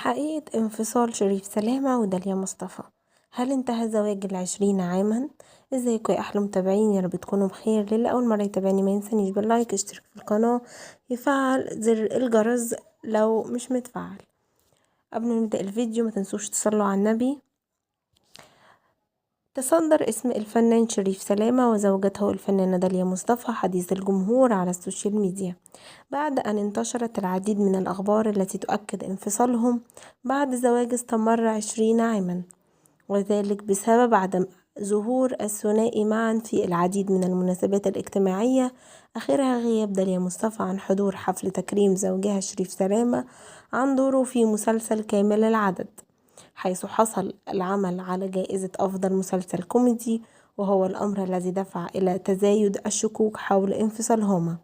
حقيقة انفصال شريف سلامة وداليا مصطفى. هل انتهى زواج 20 عاما؟ ازيكم يا احلى متابعين، يا رب تكونوا بخير. للي اول مرة يتابعني ما ينسانيش باللايك، اشترك في القناة، يفعل زر الجرس لو مش متفعل. قبل ما نبدأ الفيديو ما تنسوش تصلوا على النبي. تصدر اسم الفنان شريف سلامة وزوجته الفنانة داليا مصطفى حديث الجمهور على السوشيال ميديا بعد أن انتشرت العديد من الأخبار التي تؤكد انفصالهم بعد زواج استمر 20 عاما، وذلك بسبب عدم ظهور الثنائي معا في العديد من المناسبات الاجتماعية، آخرها غياب داليا مصطفى عن حضور حفل تكريم زوجها شريف سلامة عن دوره في مسلسل كامل العدد، حيث حصل العمل على جائزة أفضل مسلسل كوميدي، وهو الأمر الذي دفع إلى تزايد الشكوك حول انفصالهما.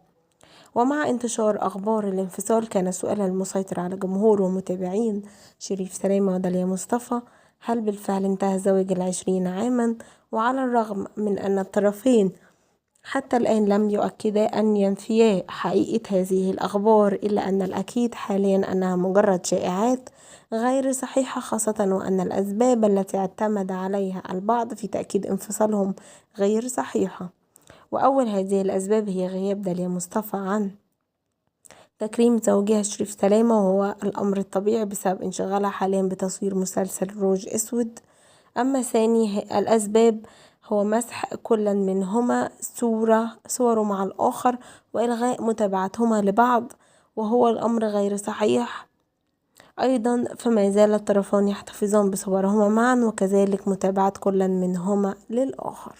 ومع انتشار أخبار الانفصال كان السؤال المسيطر على جمهور ومتابعين شريف سلامة وداليا مصطفى: هل بالفعل انتهى زواج 20 عاما؟ وعلى الرغم من أن الطرفين حتى الآن لم يؤكدا أن ينفيا حقيقة هذه الأخبار، إلا أن الأكيد حاليا أنها مجرد شائعات غير صحيحة، خاصة وأن الأسباب التي اعتمد عليها البعض في تأكيد انفصالهم غير صحيحة. وأول هذه الأسباب هي غياب داليا مصطفى عن تكريم زوجها شريف سلامة، وهو الأمر الطبيعي بسبب انشغالها حاليا بتصوير مسلسل روج أسود. أما ثاني الأسباب هو مسح كل منهما صوره مع الآخر وإلغاء متابعتهما لبعض، وهو الأمر غير صحيح. أيضا فما زال الطرفان يحتفظان بصورهما معا، وكذلك متابعة كل منهما للآخر.